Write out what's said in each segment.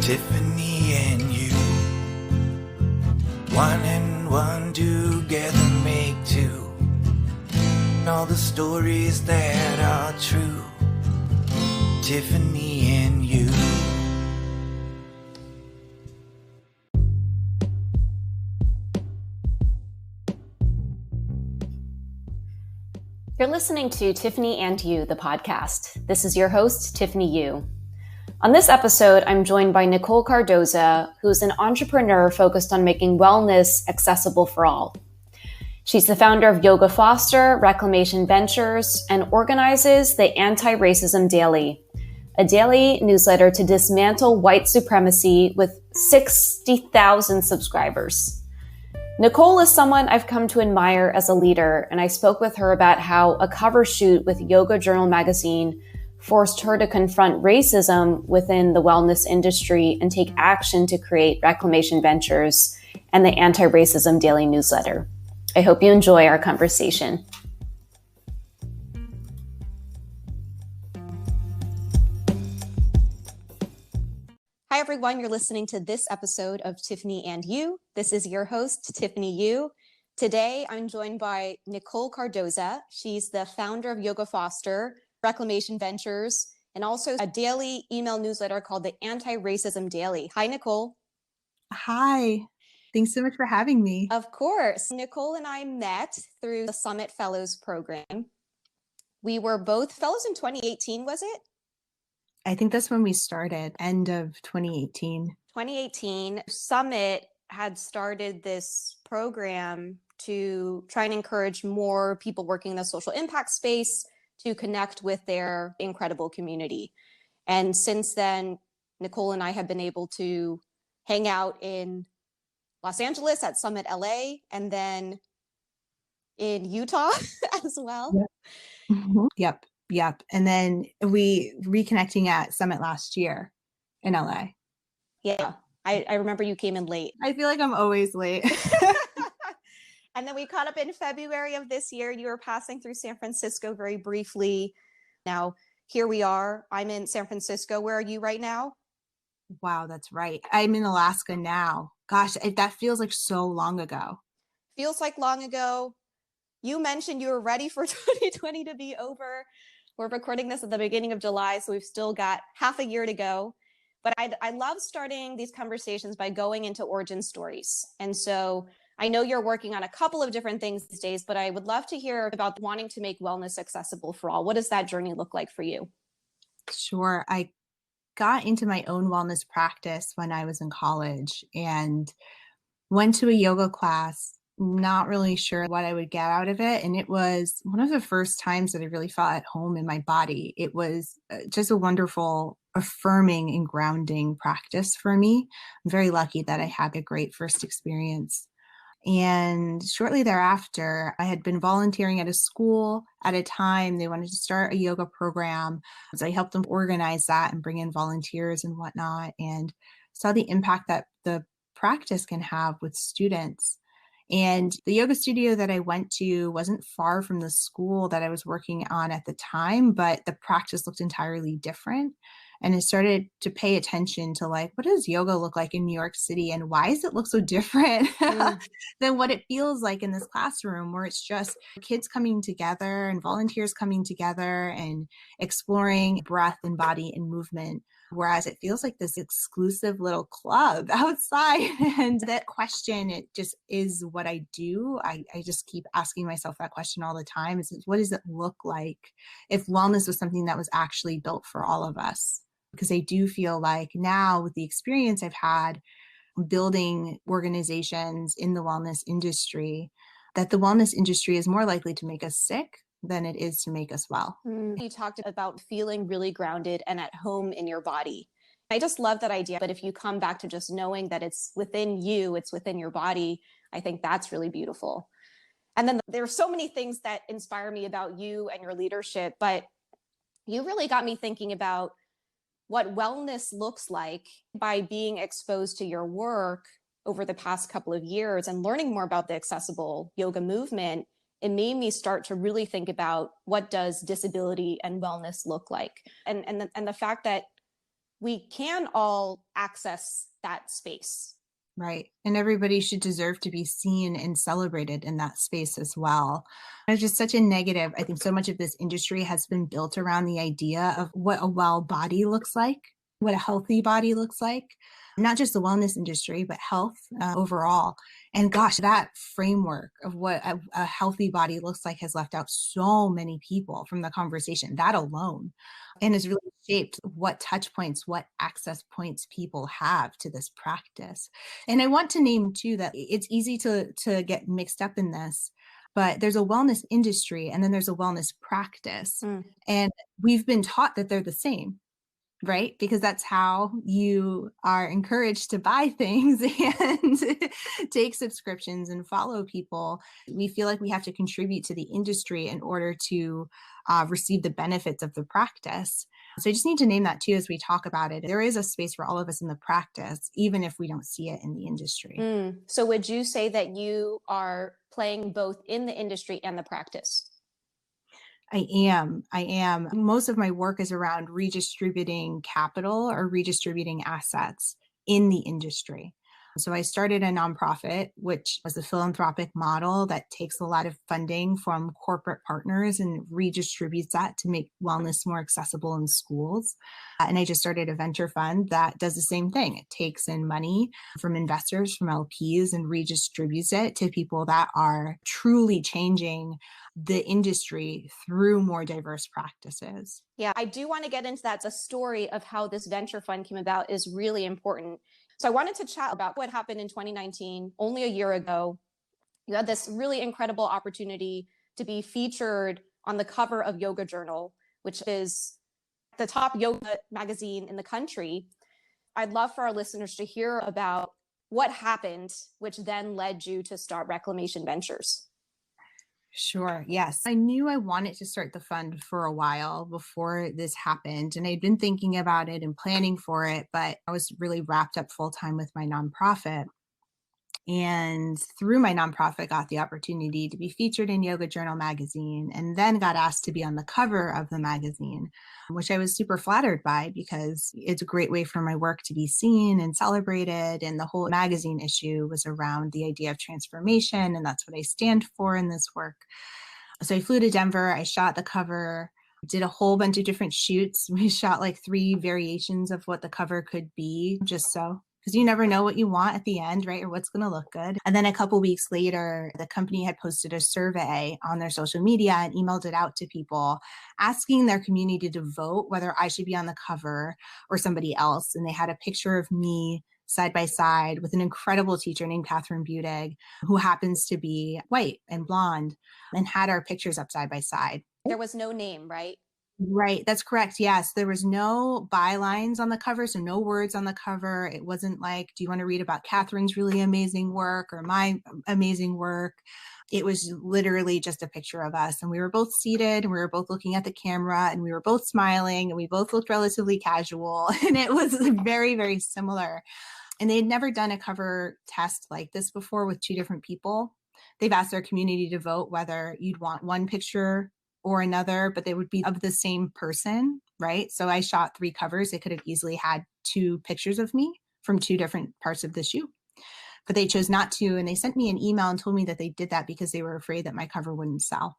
Tiffany and you. One and one together make two. All the stories that are true. Tiffany and you. You're listening to Tiffany and You, the podcast. This is your host, Tiffany Yu. On this episode, I'm joined by Nicole Cardoza, who's an entrepreneur focused on making wellness accessible for all. She's the founder of Yoga Foster, Reclamation Ventures, and organizes the Anti-Racism Daily, a daily newsletter to dismantle white supremacy with 60,000 subscribers. Nicole is someone I've come to admire as a leader, and I spoke with her about how a cover shoot with Yoga Journal magazine forced her to confront racism within the wellness industry and take action to create Reclamation Ventures and the Anti-Racism Daily newsletter. I hope you enjoy our conversation. Hi, everyone. You're listening to this episode of Tiffany and You. This is your host, Tiffany Yu. Today, I'm joined by Nicole Cardoza. She's the founder of Yoga Foster, Reclamation Ventures, and also a daily email newsletter called the Anti-Racism Daily. Hi, Nicole. Hi. Thanks so much for having me. Of course. Nicole and I met through the Summit Fellows program. We were both fellows in 2018, was it? I think that's when we started, end of 2018. 2018, Summit had started this program to try and encourage more people working in the social impact space to connect with their incredible community. And since then, Nicole and I have been able to hang out in Los Angeles at Summit LA and then in Utah as well. Yep. Mm-hmm. Yep. And then we reconnecting at Summit last year in LA. Yeah. I remember you came in late. I feel like I'm always late. And then we caught up in February of this year. You were passing through San Francisco very briefly. Now, here we are. I'm in San Francisco. Where are you right now? Wow, that's right. I'm in Alaska now. Gosh, that feels like so long ago. Feels like long ago. You mentioned you were ready for 2020 to be over. We're recording this at the beginning of July, so we've still got half a year to go. But I love starting these conversations by going into origin stories. And so I know you're working on a couple of different things these days, but I would love to hear about wanting to make wellness accessible for all. What does that journey look like for you? Sure. I got into my own wellness practice when I was in college and went to a yoga class, not really sure what I would get out of it. And it was one of the first times that I really felt at home in my body. It was just a wonderful, affirming and grounding practice for me. I'm very lucky that I had a great first experience. And shortly thereafter, I had been volunteering at a school at a time. They wanted to start a yoga program. So I helped them organize that and bring in volunteers and whatnot, and saw the impact that the practice can have with students. And the yoga studio that I went to wasn't far from the school that I was working on at the time, but the practice looked entirely different. And I started to pay attention to like, what does yoga look like in New York City? And why does it look so different than what it feels like in this classroom, where it's just kids coming together and volunteers coming together and exploring breath and body and movement. Whereas it feels like this exclusive little club outside. And that question, it just is what I do. I just keep asking myself that question all the time. Is what does it look like if wellness was something that was actually built for all of us? Because I do feel like now with the experience I've had building organizations in the wellness industry, that the wellness industry is more likely to make us sick than it is to make us well. You talked about feeling really grounded and at home in your body. I just love that idea. But if you come back to just knowing that it's within you, it's within your body, I think that's really beautiful. And then there are so many things that inspire me about you and your leadership, but you really got me thinking about what wellness looks like by being exposed to your work over the past couple of years and learning more about the accessible yoga movement. It made me start to really think about what does disability and wellness look like. And the fact that we can all access that space. Right. And everybody should deserve to be seen and celebrated in that space as well. It's just such a negative. I think so much of this industry has been built around the idea of what a well body looks like, what a healthy body looks like, not just the wellness industry, but health overall. And gosh, that framework of what a healthy body looks like has left out so many people from the conversation, that alone, and has really shaped what touch points, what access points people have to this practice. And I want to name too that it's easy to get mixed up in this, but there's a wellness industry and then there's a wellness practice. And we've been taught that they're the same, right? Because that's how you are encouraged to buy things and take subscriptions and follow people. We feel like we have to contribute to the industry in order to receive the benefits of the practice. So I just need to name that too as we talk about it. There is a space for all of us in the practice, even if we don't see it in the industry. So would you say that you are playing both in the industry and the practice? I am. Most of my work is around redistributing capital or redistributing assets in the industry. So I started a nonprofit, which was a philanthropic model that takes a lot of funding from corporate partners and redistributes that to make wellness more accessible in schools. And I just started a venture fund that does the same thing. It takes in money from investors, from LPs, and redistributes it to people that are truly changing the industry through more diverse practices. Yeah, I do want to get into that. The story of how this venture fund came about is really important. So I wanted to chat about what happened in 2019, only a year ago. You had this really incredible opportunity to be featured on the cover of Yoga Journal, which is the top yoga magazine in the country. I'd love for our listeners to hear about what happened, which then led you to start Reclamation Ventures. Sure. Yes. I knew I wanted to start the fund for a while before this happened. And I'd been thinking about it and planning for it, but I was really wrapped up full time with my nonprofit. And through my nonprofit, got the opportunity to be featured in Yoga Journal magazine, and then got asked to be on the cover of the magazine, which I was super flattered by because it's a great way for my work to be seen and celebrated. And the whole magazine issue was around the idea of transformation, and that's what I stand for in this work. So I flew to Denver, I shot the cover, did a whole bunch of different shoots. We shot like 3 variations of what the cover could be, just so. Because you never know what you want at the end, right? Or what's going to look good. And then a couple weeks later, the company had posted a survey on their social media and emailed it out to people, asking their community to vote whether I should be on the cover or somebody else. And they had a picture of me side by side with an incredible teacher named Catherine Budig, who happens to be white and blonde, and had our pictures up side by side. There was no name, right? Right. That's correct. Yes. There was no bylines on the cover. So no words on the cover. It wasn't like, do you want to read about Catherine's really amazing work or my amazing work? It was literally just a picture of us. And we were both seated and we were both looking at the camera and we were both smiling and we both looked relatively casual. And it was very, very similar. And they had never done a cover test like this before with 2 different people. They've asked their community to vote whether you'd want one picture or another, but they would be of the same person, right? So I shot 3 covers. They could have easily had 2 pictures of me from 2 different parts of the shoot, but they chose not to. And they sent me an email and told me that they did that because they were afraid that my cover wouldn't sell,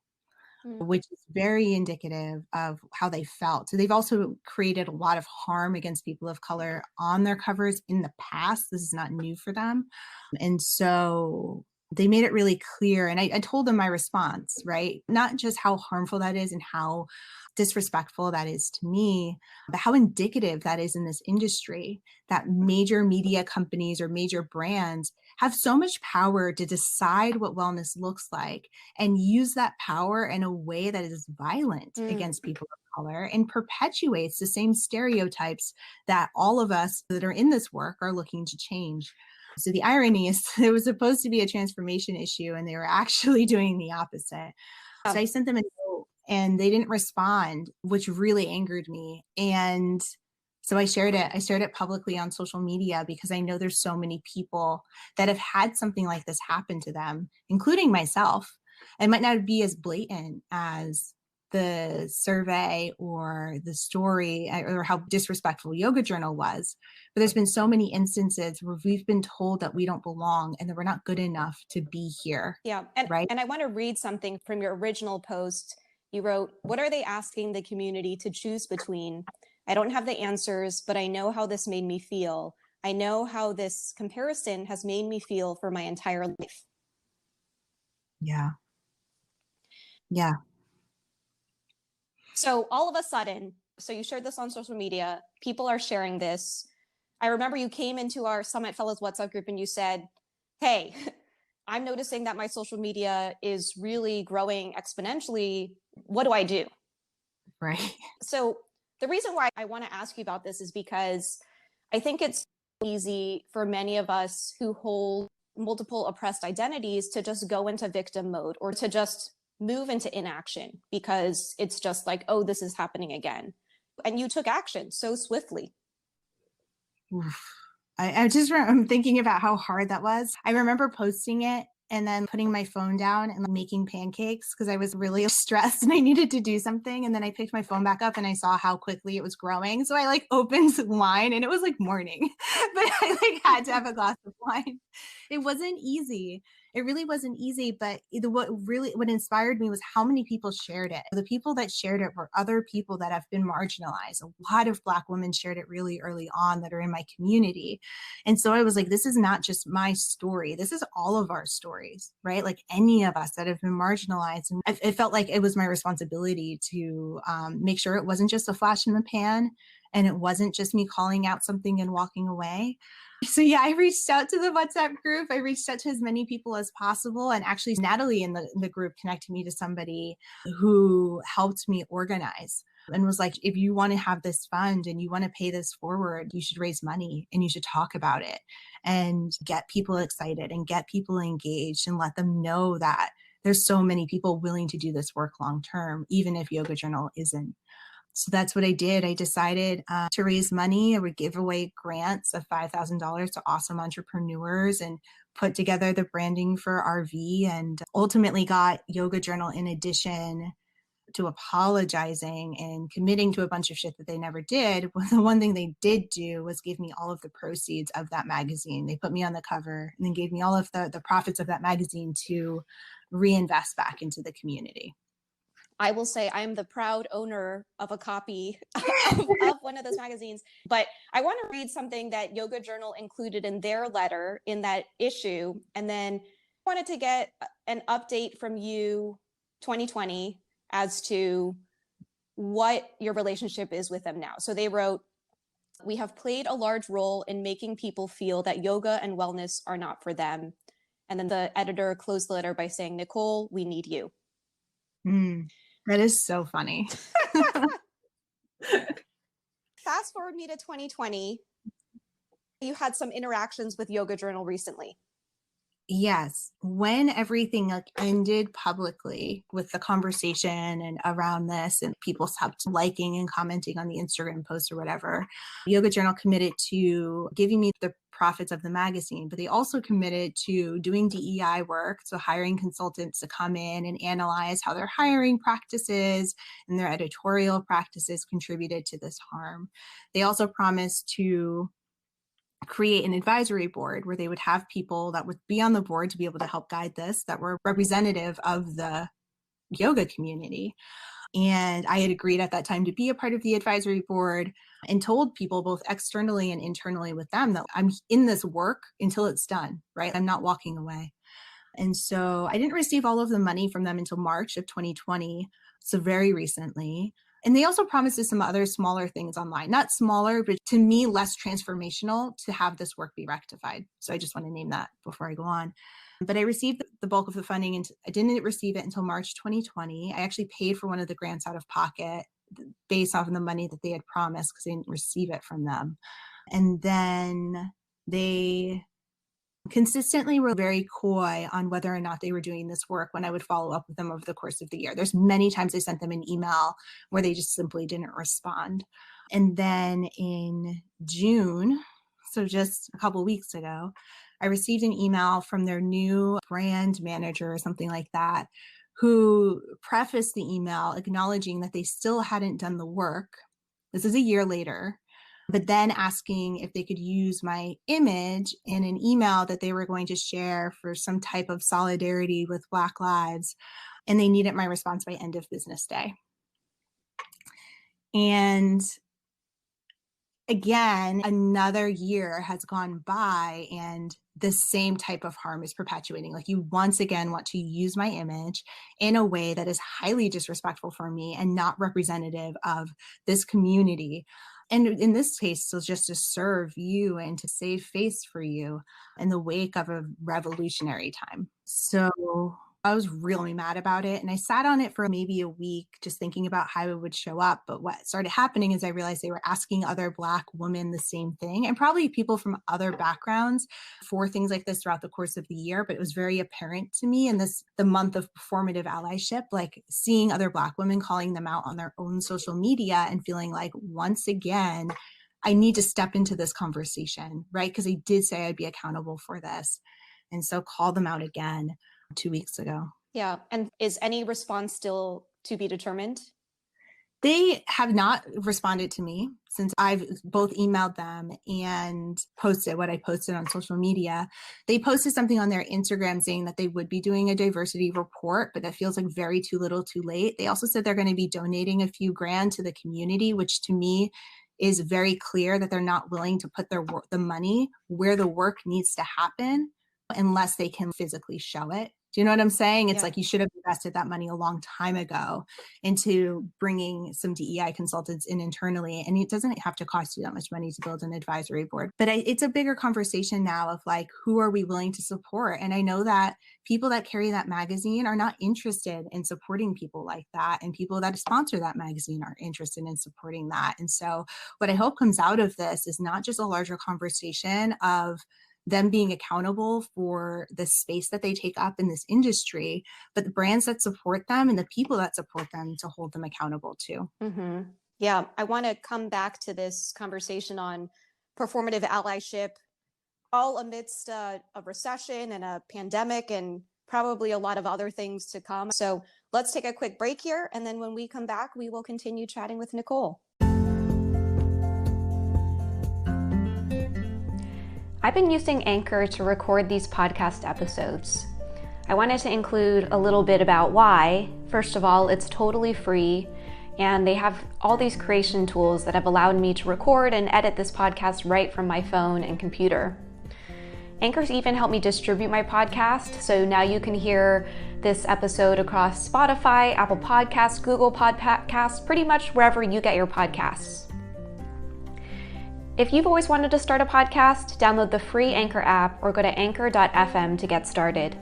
which is very indicative of how they felt. So they've also created a lot of harm against people of color on their covers in the past. This is not new for them. And so they made it really clear. And I told them my response, right? Not just how harmful that is and how disrespectful that is to me, but how indicative that is in this industry, that major media companies or major brands have so much power to decide what wellness looks like and use that power in a way that is violent against people of color and perpetuates the same stereotypes that all of us that are in this work are looking to change. So the irony is it was supposed to be a transformation issue and they were actually doing the opposite. So I sent them a note and they didn't respond, which really angered me. And so I shared it. I shared it publicly on social media because I know there's so many people that have had something like this happen to them, including myself. It might not be as blatant as the survey or the story or how disrespectful Yoga Journal was. But there's been so many instances where we've been told that we don't belong and that we're not good enough to be here. Yeah. Right. And I want to read something from your original post. You wrote, "What are they asking the community to choose between? I don't have the answers, but I know how this made me feel. I know how this comparison has made me feel for my entire life." Yeah. Yeah. So all of a sudden, so you shared this on social media, people are sharing this. I remember you came into our Summit Fellows WhatsApp group and you said, "Hey, I'm noticing that my social media is really growing exponentially. What do I do?" Right. So the reason why I want to ask you about this is because I think it's easy for many of us who hold multiple oppressed identities to just go into victim mode or to just move into inaction because it's just like, oh, this is happening again. And you took action so swiftly. Oof. I'm thinking about how hard that was. I remember posting it and then putting my phone down and making pancakes because I was really stressed and I needed to do something. And then I picked my phone back up and I saw how quickly it was growing. So I opened wine and it was morning, but I had to have a glass of wine. It wasn't easy. It really wasn't easy, but what inspired me was how many people shared it. The people that shared it were other people that have been marginalized. A lot of Black women shared it really early on that are in my community. And so I was like, this is not just my story. This is all of our stories, right? Any of us that have been marginalized. And it felt like it was my responsibility to make sure it wasn't just a flash in the pan and it wasn't just me calling out something and walking away. So yeah, I reached out to the WhatsApp group. I reached out to as many people as possible. And actually Natalie in the group connected me to somebody who helped me organize and was like, if you want to have this fund and you want to pay this forward, you should raise money and you should talk about it and get people excited and get people engaged and let them know that there's so many people willing to do this work long term, even if Yoga Journal isn't. So that's what I did. I decided to raise money. I would give away grants of $5,000 to awesome entrepreneurs and put together the branding for RV and ultimately got Yoga Journal, in addition to apologizing and committing to a bunch of shit that they never did. The one thing they did do was give me all of the proceeds of that magazine. They put me on the cover and then gave me all of the profits of that magazine to reinvest back into the community. I will say I am the proud owner of a copy of one of those magazines. But I want to read something that Yoga Journal included in their letter in that issue. And then I wanted to get an update from you, 2020, as to what your relationship is with them now. So they wrote, "We have played a large role in making people feel that yoga and wellness are not for them." And then the editor closed the letter by saying, "Nicole, we need you." That is so funny. Fast forward me to 2020. You had some interactions with Yoga Journal recently. Yes. When everything ended publicly with the conversation and around this and people stopped liking and commenting on the Instagram post or whatever, Yoga Journal committed to giving me the profits of the magazine, but they also committed to doing DEI work. So hiring consultants to come in and analyze how their hiring practices and their editorial practices contributed to this harm. They also promised to create an advisory board where they would have people that would be on the board to be able to help guide this, that were representative of the yoga community. And I had agreed at that time to be a part of the advisory board and told people both externally and internally with them that I'm in this work until it's done, right? I'm not walking away. And so I didn't receive all of the money from them until March of 2020. So very recently. And they also promised us some other smaller things online, not smaller, but to me, less transformational to have this work be rectified. So I just want to name that before I go on. But I received the bulk of the funding and I didn't receive it until March 2020. I actually paid for one of the grants out of pocket based off of the money that they had promised because I didn't receive it from them. And then they consistently were very coy on whether or not they were doing this work when I would follow up with them over the course of the year. There's many times I sent them an email where they just simply didn't respond. And then in June, so just a couple of weeks ago, I received an email from their new brand manager or something like that, who prefaced the email acknowledging that they still hadn't done the work. This is a year later, but then asking if they could use my image in an email that they were going to share for some type of solidarity with Black lives. And they needed my response by end of business day. And again, another year has gone by and the same type of harm is perpetuating. Like, you once again want to use my image in a way that is highly disrespectful for me and not representative of this community. And in this case, so just to serve you and to save face for you in the wake of a revolutionary time. So I was really mad about it. And I sat on it for maybe a week, just thinking about how it would show up. But what started happening is I realized they were asking other Black women the same thing, and probably people from other backgrounds, for things like this throughout the course of the year. But it was very apparent to me in the month of performative allyship, like seeing other Black women calling them out on their own social media and feeling like, once again, I need to step into this conversation, right? Because I did say I'd be accountable for this. And so call them out again 2 weeks ago. Yeah. And is any response still to be determined? They have not responded to me since I've both emailed them and posted what I posted on social media. They posted something on their Instagram saying that they would be doing a diversity report, but that feels like very too little too late. They also said they're going to be donating a few grand to the community, which to me is very clear that they're not willing to put the money where the work needs to happen unless they can physically show it. Do you know what I'm saying? It's like, you should have invested that money a long time ago into bringing some DEI consultants in internally. And it doesn't have to cost you that much money to build an advisory board. But it's a bigger conversation now of like, who are we willing to support? And I know that people that carry that magazine are not interested in supporting people like that. And people that sponsor that magazine aren't interested in supporting that. And so what I hope comes out of this is not just a larger conversation of them being accountable for the space that they take up in this industry, but the brands that support them and the people that support them to hold them accountable too. Mm-hmm. Yeah, I want to come back to this conversation on performative allyship, all amidst a recession and a pandemic and probably a lot of other things to come. So let's take a quick break here. And then when we come back, we will continue chatting with Nicole. I've been using Anchor to record these podcast episodes. I wanted to include a little bit about why. First of all, it's totally free, and they have all these creation tools that have allowed me to record and edit this podcast right from my phone and computer. Anchor's even helped me distribute my podcast, so now you can hear this episode across Spotify, Apple Podcasts, Google Podcasts, pretty much wherever you get your podcasts. If you've always wanted to start a podcast, download the free Anchor app or go to anchor.fm to get started.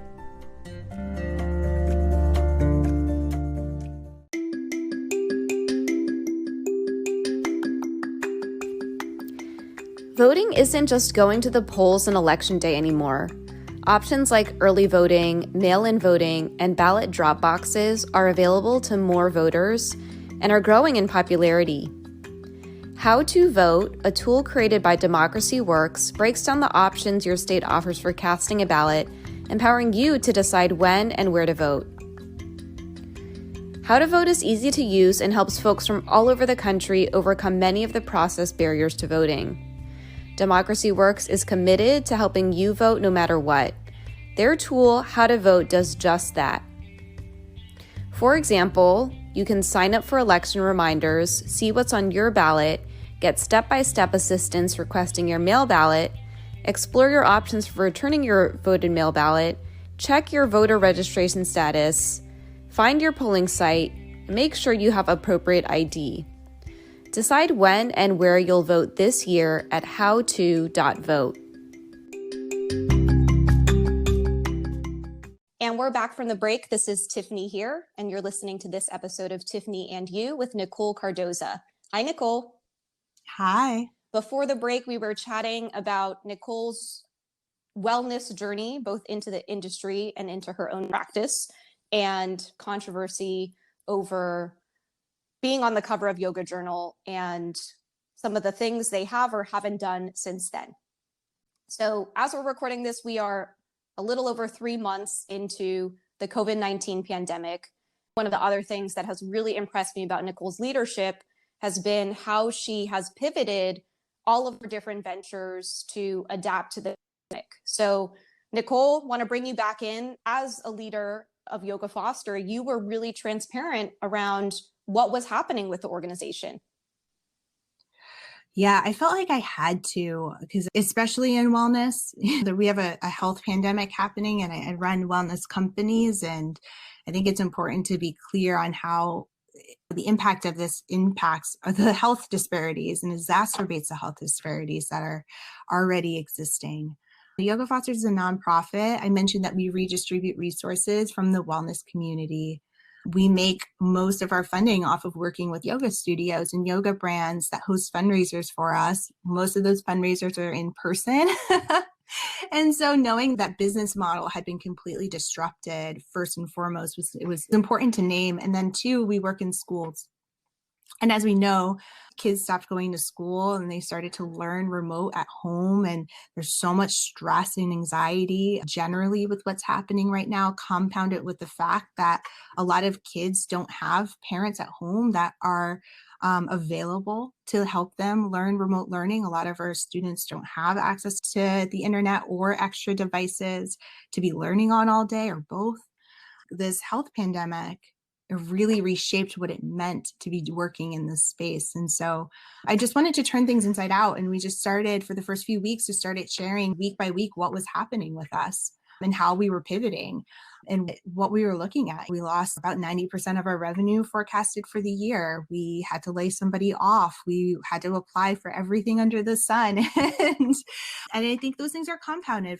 Voting isn't just going to the polls on election day anymore. Options like early voting, mail-in voting, and ballot drop boxes are available to more voters and are growing in popularity. How to Vote, a tool created by Democracy Works, breaks down the options your state offers for casting a ballot, empowering you to decide when and where to vote. How to Vote is easy to use and helps folks from all over the country overcome many of the process barriers to voting. Democracy Works is committed to helping you vote no matter what. Their tool, How to Vote, does just that. For example, you can sign up for election reminders, see what's on your ballot, get step-by-step assistance requesting your mail ballot, explore your options for returning your voted mail ballot, check your voter registration status, find your polling site, and make sure you have appropriate ID. Decide when and where you'll vote this year at howto.vote. And we're back from the break. This is Tiffany here, and you're listening to this episode of Tiffany and You with Nicole Cardoza. Hi, Nicole. Hi. Before the break, we were chatting about Nicole's wellness journey, both into the industry and into her own practice, and controversy over being on the cover of Yoga Journal and some of the things they have or haven't done since then. So as we're recording this, we are a little over 3 months into the COVID-19 pandemic. One of the other things that has really impressed me about Nicole's leadership has been how she has pivoted all of her different ventures to adapt to the pandemic. So Nicole, want to bring you back in as a leader of Yoga Foster. You were really transparent around what was happening with the organization. Yeah, I felt like I had to, because especially in wellness, we have a health pandemic happening, and I run wellness companies. And I think it's important to be clear on how the impact of this impacts the health disparities and exacerbates the health disparities that are already existing. Yoga Fosters is a nonprofit. I mentioned that we redistribute resources from the wellness community. We make most of our funding off of working with yoga studios and yoga brands that host fundraisers for us. Most of those fundraisers are in person. And so knowing that business model had been completely disrupted, first and foremost, it was important to name. And then two, we work in schools. And as we know, kids stopped going to school and they started to learn remote at home. And there's so much stress and anxiety generally with what's happening right now, compounded with the fact that a lot of kids don't have parents at home that are available to help them learn remote learning. A lot of our students don't have access to the internet or extra devices to be learning on all day, or both. This health pandemic really reshaped what it meant to be working in this space. And so I just wanted to turn things inside out. And we just started, for the first few weeks, to started sharing week by week what was happening with us and how we were pivoting and what we were looking at. We lost about 90% of our revenue forecasted for the year. We had to lay somebody off. We had to apply for everything under the sun. And I think those things are compounded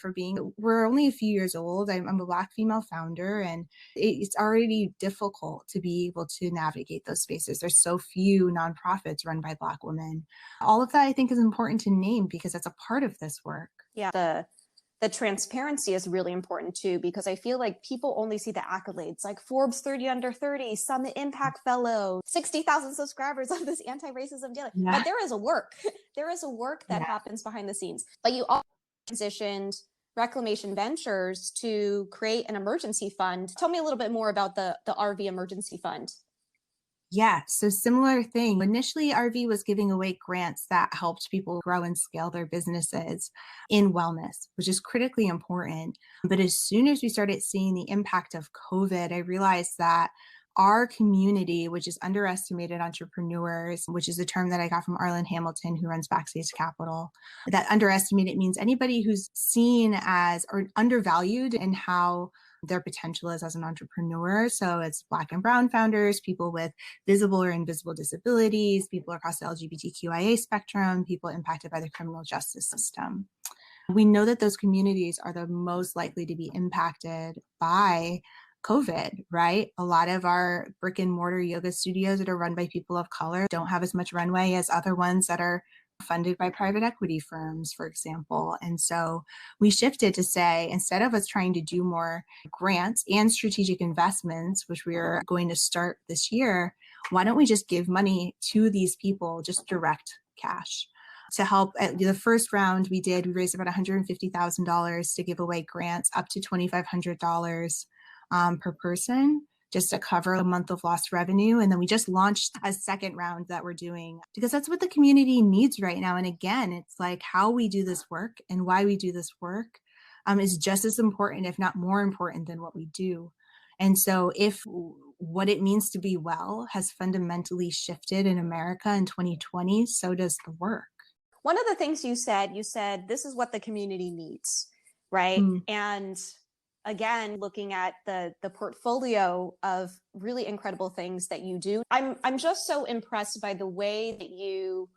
we're only a few years old. I'm a Black female founder, and it's already difficult to be able to navigate those spaces. There's so few nonprofits run by Black women. All of that, I think, is important to name because that's a part of this work. Yeah, the transparency is really important too, because I feel like people only see the accolades, like Forbes 30 under 30, Summit Impact Fellow, 60,000 subscribers of this anti-racism daily. Yeah. But there is a work. There is a work that happens behind the scenes. But you also transitioned Reclamation Ventures to create an emergency fund. Tell me a little bit more about the RV emergency fund. Yeah, so similar thing. Initially, RV was giving away grants that helped people grow and scale their businesses in wellness, which is critically important. But as soon as we started seeing the impact of COVID, I realized that our community, which is underestimated entrepreneurs, which is a term that I got from Arlen Hamilton, who runs Backstage Capital, that underestimated means anybody who's seen as or undervalued in how their potential is as an entrepreneur. So it's Black and Brown founders, people with visible or invisible disabilities, people across the LGBTQIA spectrum, people impacted by the criminal justice system. We know that those communities are the most likely to be impacted by COVID, right? A lot of our brick and mortar yoga studios that are run by people of color don't have as much runway as other ones that are funded by private equity firms, for example. And so we shifted to say, instead of us trying to do more grants and strategic investments, which we are going to start this year, why don't we just give money to these people, just direct cash? To help. At the first round we raised about $150,000 to give away grants up to $2,500 per person, just to cover a month of lost revenue. And then we just launched a second round that we're doing because that's what the community needs right now. And again, it's like how we do this work and why we do this work is just as important, if not more important, than what we do. And so if what it means to be well has fundamentally shifted in America in 2020, so does the work. One of the things you said, this is what the community needs, right? And again, looking at the portfolio of really incredible things that you do, I'm just so impressed by the way that you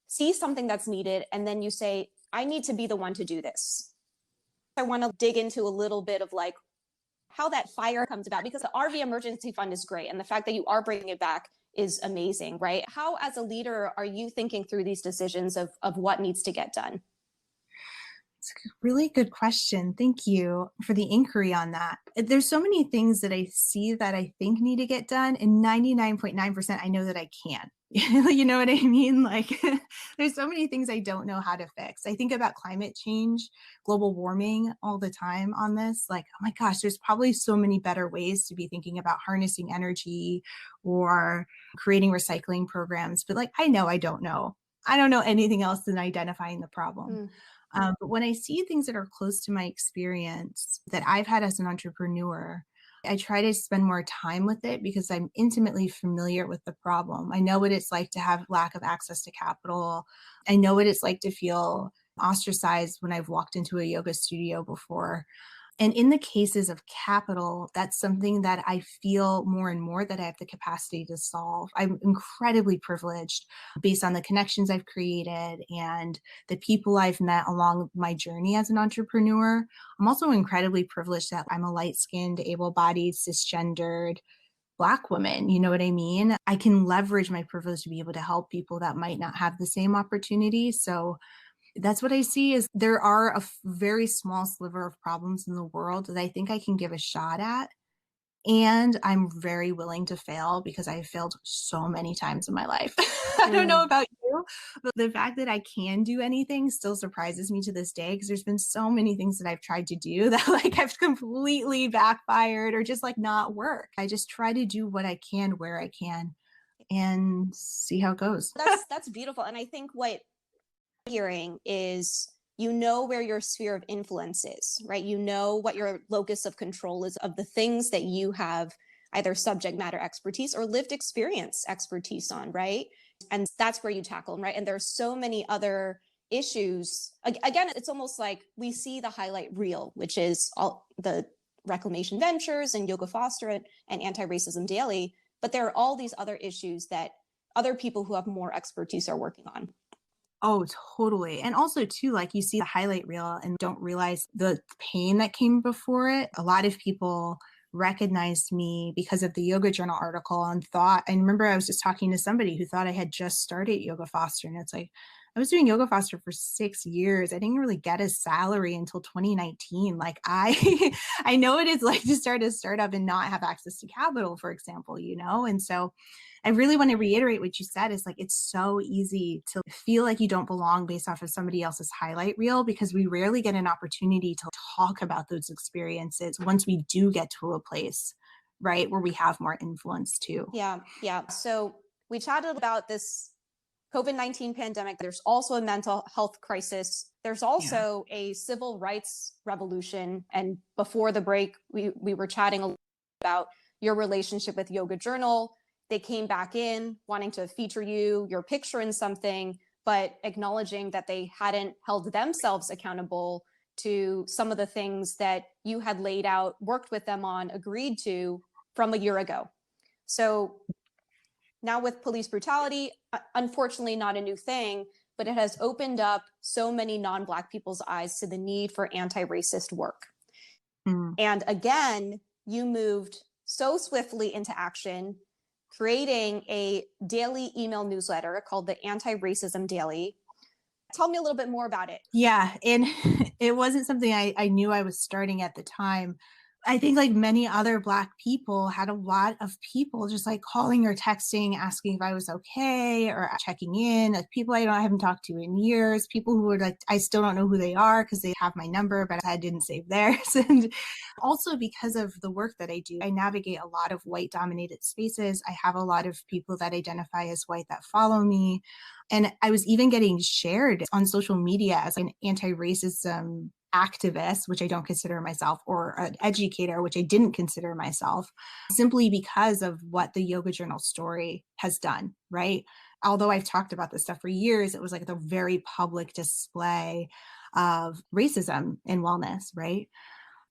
see something that's needed and then you say, I need to be the one to do this. I want to dig into a little bit of like how that fire comes about, because the RV emergency fund is great. And the fact that you are bringing it back is amazing, right? How, as a leader, are you thinking through these decisions of what needs to get done? It's a really good question. Thank you for the inquiry on that. There's so many things that I see that I think need to get done, and 99.9% I know that I can. You know what I mean? Like, there's so many things I don't know how to fix. I think about climate change, global warming all the time on this. Like, oh my gosh, there's probably so many better ways to be thinking about harnessing energy or creating recycling programs. But like, I know I don't know. I don't know anything else than identifying the problem. But when I see things that are close to my experience that I've had as an entrepreneur, I try to spend more time with it because I'm intimately familiar with the problem. I know what it's like to have lack of access to capital. I know what it's like to feel ostracized when I've walked into a yoga studio before. And in the cases of capital, that's something that I feel more and more that I have the capacity to solve. I'm incredibly privileged based on the connections I've created and the people I've met along my journey as an entrepreneur. I'm also incredibly privileged that I'm a light-skinned, able-bodied, cisgendered Black woman. You know what I mean? I can leverage my privilege to be able to help people that might not have the same opportunity. So that's what I see is there are a very small sliver of problems in the world that I think I can give a shot at. And I'm very willing to fail because I have failed so many times in my life. I don't know about you, but the fact that I can do anything still surprises me to this day because there's been so many things that I've tried to do that like have completely backfired or just like not work. I just try to do what I can where I can and see how it goes. That's beautiful. And I think what hearing is you know where your sphere of influence is, right? You know what your locus of control is of the things that you have either subject matter expertise or lived experience expertise on, right? And that's where you tackle them, right? And there's so many other issues. Again, it's almost like we see the highlight reel, which is all the Reclamation Ventures and Yoga Foster and Anti-Racism Daily, but there are all these other issues that other people who have more expertise are working on. Oh, totally. And also too, like you see the highlight reel and don't realize the pain that came before it. A lot of people recognized me because of the Yoga Journal article and thought, I remember I was just talking to somebody who thought I had just started Yoga Foster. And it's like, I was doing Yoga Foster for 6 years. I didn't really get a salary until 2019. Like I know what it's like to start a startup and not have access to capital, for example, you know? And so I really want to reiterate what you said is like, it's so easy to feel like you don't belong based off of somebody else's highlight reel because we rarely get an opportunity to talk about those experiences once we do get to a place, right, where we have more influence too. Yeah. So we chatted about this COVID-19 pandemic. There's also a mental health crisis. There's also a civil rights revolution. And before the break, we were chatting a little about your relationship with Yoga Journal. They came back in wanting to feature your picture in something, but acknowledging that they hadn't held themselves accountable to some of the things that you had laid out, worked with them on, agreed to from a year ago. So now with police brutality, unfortunately not a new thing, but it has opened up so many non-Black people's eyes to the need for anti-racist work. And again, you moved so swiftly into action, creating a daily email newsletter called the Anti-Racism Daily. Tell me a little bit more about it. Yeah, and it wasn't something I knew I was starting at the time. I think like many other Black people had a lot of people just like calling or texting, asking if I was okay or checking in, like people I haven't talked to in years, people who were like, I still don't know who they are because they have my number, but I didn't save theirs. And also because of the work that I do, I navigate a lot of white dominated spaces. I have a lot of people that identify as white that follow me. And I was even getting shared on social media as an anti-racism activist, which I don't consider myself, or an educator, which I didn't consider myself, simply because of what the Yoga Journal story has done, right? Although I've talked about this stuff for years, it was like the very public display of racism in wellness, right?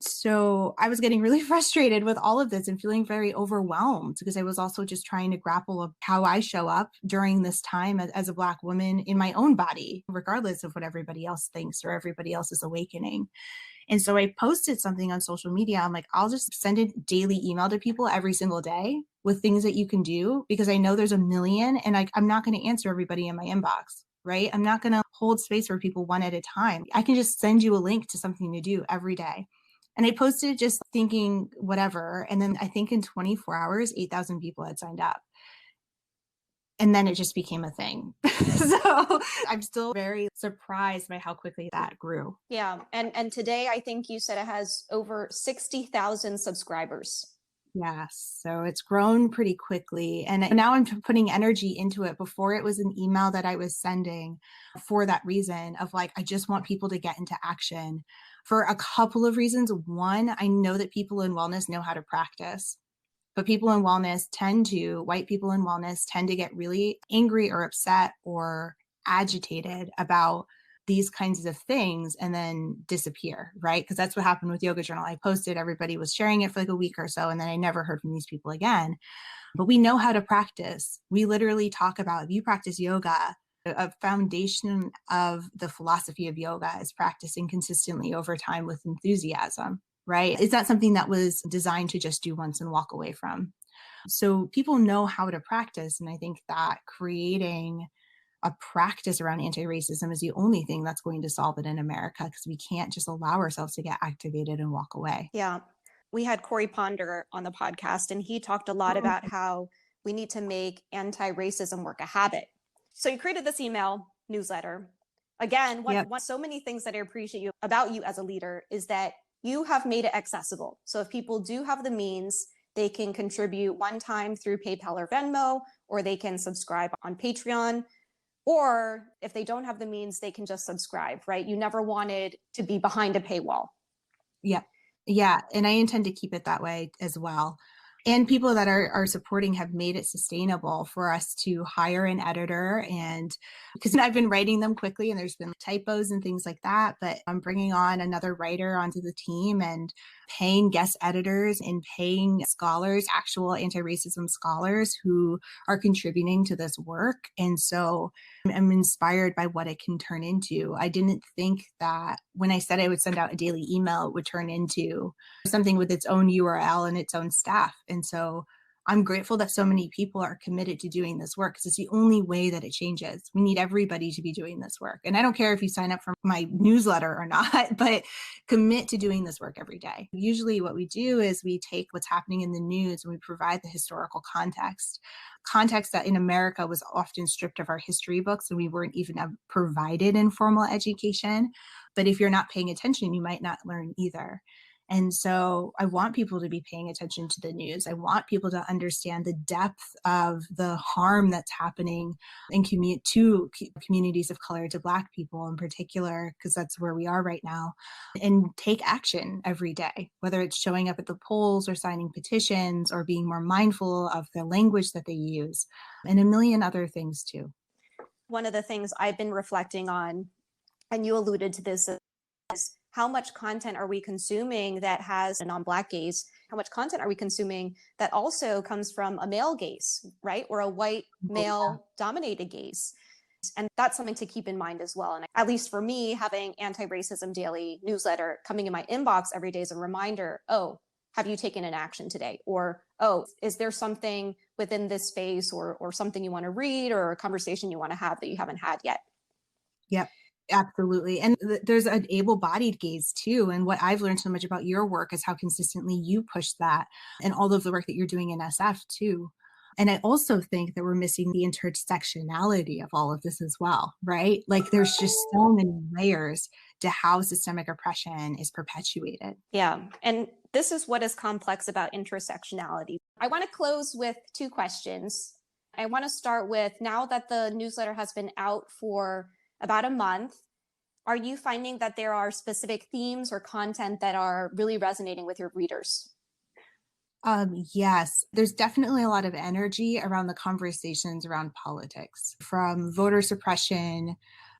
So I was getting really frustrated with all of this and feeling very overwhelmed because I was also just trying to grapple with how I show up during this time as a Black woman in my own body, regardless of what everybody else thinks or everybody else is awakening. And so I posted something on social media. I'm like, I'll just send a daily email to people every single day with things that you can do because I know there's a million and I'm not going to answer everybody in my inbox. right? I'm not going to hold space for people one at a time. I can just send you a link to something to do every day. And I posted just thinking whatever. And then I think in 24 hours, 8,000 people had signed up. And then it just became a thing. So I'm still very surprised by how quickly that grew. Yeah. And today I think you said it has over 60,000 subscribers. Yes. So it's grown pretty quickly. And now I'm putting energy into it. Before it was an email that I was sending for that reason of like, I just want people to get into action for a couple of reasons. One, I know that people in wellness know how to practice. But people in wellness white people in wellness tend to get really angry or upset or agitated about these kinds of things and then disappear, right? Because that's what happened with Yoga Journal. I posted, everybody was sharing it for like a week or so, and then I never heard from these people again. But we know how to practice. We literally talk about, if you practice yoga, a foundation of the philosophy of yoga is practicing consistently over time with enthusiasm. Right? It's not something that was designed to just do once and walk away from. So people know how to practice. And I think that creating a practice around anti-racism is the only thing that's going to solve it in America, because we can't just allow ourselves to get activated and walk away. Yeah. We had Corey Ponder on the podcast, and he talked a lot about how we need to make anti-racism work a habit. So you created this email newsletter. Again, one so many things that I appreciate about you as a leader is that you have made it accessible. So if people do have the means, they can contribute one time through PayPal or Venmo, or they can subscribe on Patreon. Or if they don't have the means, they can just subscribe, right? You never wanted to be behind a paywall. Yeah. Yeah. And I intend to keep it that way as well. And people that are supporting have made it sustainable for us to hire an editor. And because I've been writing them quickly and there's been typos and things like that, but I'm bringing on another writer onto the team and paying guest editors and paying scholars, actual anti-racism scholars who are contributing to this work. And so I'm inspired by what it can turn into. I didn't think that when I said I would send out a daily email, it would turn into something with its own URL and its own staff. And so I'm grateful that so many people are committed to doing this work, because it's the only way that it changes. We need everybody to be doing this work. And I don't care if you sign up for my newsletter or not, but commit to doing this work every day. Usually what we do is we take what's happening in the news and we provide the historical context that in America was often stripped of our history books, and we weren't even provided in formal education. But if you're not paying attention, you might not learn either. And so I want people to be paying attention to the news. I want people to understand the depth of the harm that's happening in communities of color, to Black people in particular, because that's where we are right now, and take action every day, whether it's showing up at the polls or signing petitions or being more mindful of the language that they use, and a million other things too. One of the things I've been reflecting on, and you alluded to this, is how much content are we consuming that has a non-Black gaze? How much content are we consuming that also comes from a male gaze, right? Or a white male dominated gaze? And that's something to keep in mind as well. And at least for me, having Anti-Racism Daily newsletter coming in my inbox every day is a reminder, oh, have you taken an action today? Or, oh, is there something within this space or something you want to read or a conversation you want to have that you haven't had yet? Yep. Absolutely. And there's an able-bodied gaze too. And what I've learned so much about your work is how consistently you push that, and all of the work that you're doing in SF too. And I also think that we're missing the intersectionality of all of this as well, right? Like there's just so many layers to how systemic oppression is perpetuated. Yeah. And this is what is complex about intersectionality. I want to close with two questions. I want to start with, now that the newsletter has been out for about a month, are you finding that there are specific themes or content that are really resonating with your readers? Yes, there's definitely a lot of energy around the conversations around politics, from voter suppression.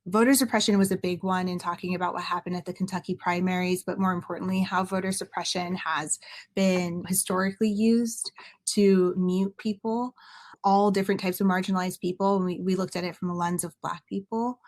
Voter suppression was a big one in talking about what happened at the Kentucky primaries, but more importantly, how voter suppression has been historically used to mute people, all different types of marginalized people. And we looked at it from a lens of Black people.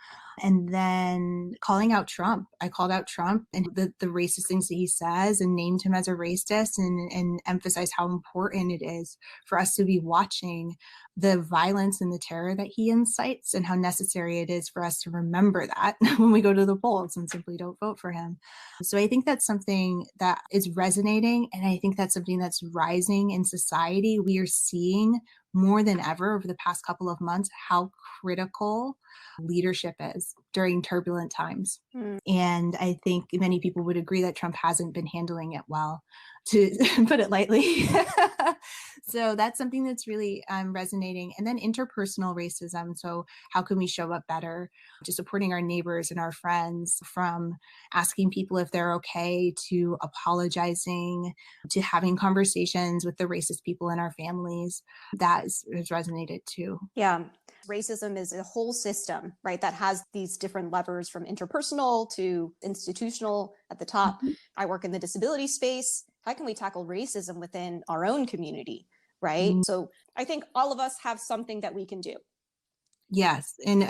And then calling out Trump. I called out Trump and the racist things that he says and named him as a racist and emphasized how important it is for us to be watching the violence and the terror that he incites and how necessary it is for us to remember that when we go to the polls and simply don't vote for him. So I think that's something that is resonating. And I think that's something that's rising in society. We are seeing more than ever over the past couple of months how critical leadership is during turbulent times. And I think many people would agree that Trump hasn't been handling it well, to put it lightly. So that's something that's really resonating. And then interpersonal racism. So how can we show up better to supporting our neighbors and our friends, from asking people if they're okay, to apologizing, to having conversations with the racist people in our families. That has resonated too. Yeah. Racism is a whole system, right, that has these different levers from interpersonal to institutional at the top. I work in the disability space. How can we tackle racism within our own community, right? So I think all of us have something that we can do. Yes. And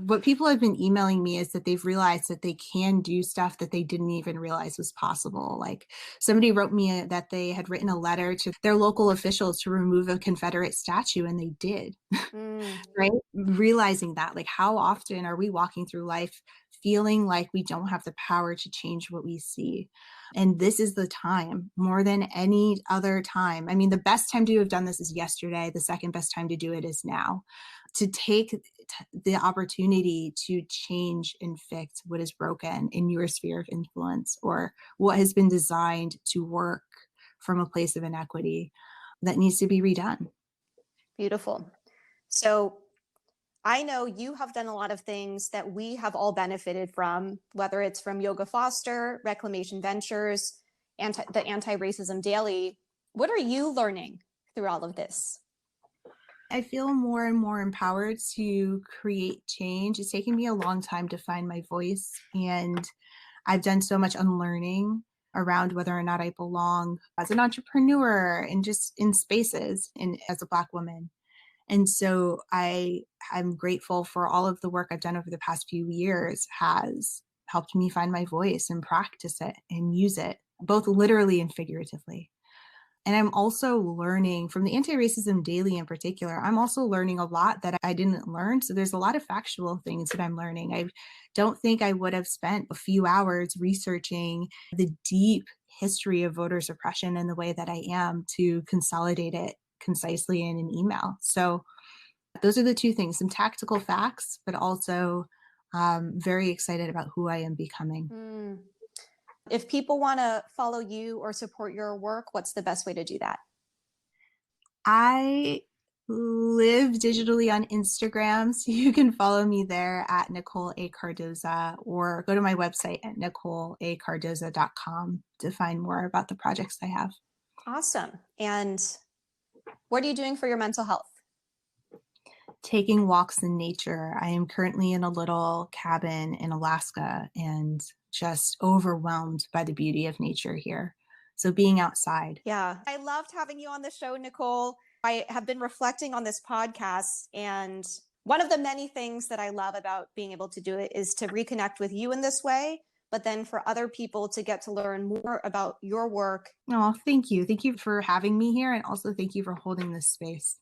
what people have been emailing me is that they've realized that they can do stuff that they didn't even realize was possible. Like somebody wrote me that they had written a letter to their local officials to remove a Confederate statue, and they did. Right? Realizing that, like, how often are we walking through life feeling like we don't have the power to change what we see? And this is the time, more than any other time. I mean, the best time to have done this is yesterday. The second best time to do it is now. To take the opportunity to change and fix what is broken in your sphere of influence, or what has been designed to work from a place of inequity that needs to be redone. Beautiful. So I know you have done a lot of things that we have all benefited from, whether it's from Yoga Foster, Reclamation Ventures, the Anti-Racism Daily. What are you learning through all of this? I feel more and more empowered to create change. It's taken me a long time to find my voice, and I've done so much unlearning around whether or not I belong as an entrepreneur and just in spaces and as a Black woman. And so I'm grateful for all of the work I've done over the past few years has helped me find my voice and practice it and use it, both literally and figuratively. And I'm also learning from the Anti-Racism Daily in particular, I'm also learning a lot that I didn't learn. So there's a lot of factual things that I'm learning. I don't think I would have spent a few hours researching the deep history of voter suppression in the way that I am to consolidate it concisely in an email. So those are the two things, some tactical facts, but also very excited about who I am becoming. If people want to follow you or support your work, what's the best way to do that? I live digitally on Instagram, so you can follow me there at Nicole A. Cardoza, or go to my website at NicoleACardoza.com to find more about the projects I have. Awesome. And what are you doing for your mental health? Taking walks in nature. I am currently in a little cabin in Alaska and just overwhelmed by the beauty of nature here. So being outside. Yeah, I loved having you on the show, Nicole. I have been reflecting on this podcast, and one of the many things that I love about being able to do it is to reconnect with you in this way, but then for other people to get to learn more about your work. Oh, thank you. Thank you for having me here, and also thank you for holding this space.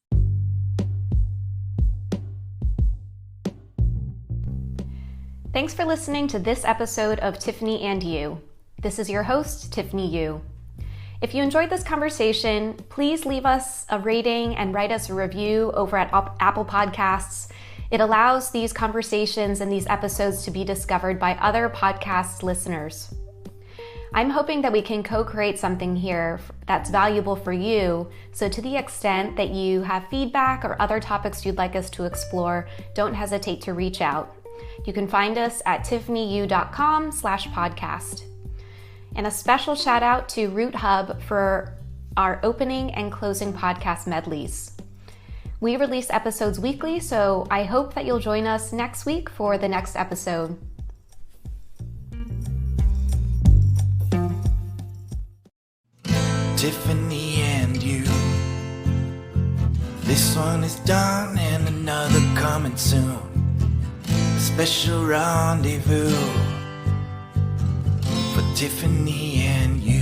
Thanks for listening to this episode of Tiffany and You. This is your host, Tiffany Yu. If you enjoyed this conversation, please leave us a rating and write us a review over at Apple Podcasts. It allows these conversations and these episodes to be discovered by other podcast listeners. I'm hoping that we can co-create something here that's valuable for you. So to the extent that you have feedback or other topics you'd like us to explore, don't hesitate to reach out. You can find us at tiffanyyu.com/podcast. And a special shout out to Root Hub for our opening and closing podcast medleys. We release episodes weekly, so I hope that you'll join us next week for the next episode. Tiffany and you. This one is done and another coming soon. special rendezvous for Tiffany and you.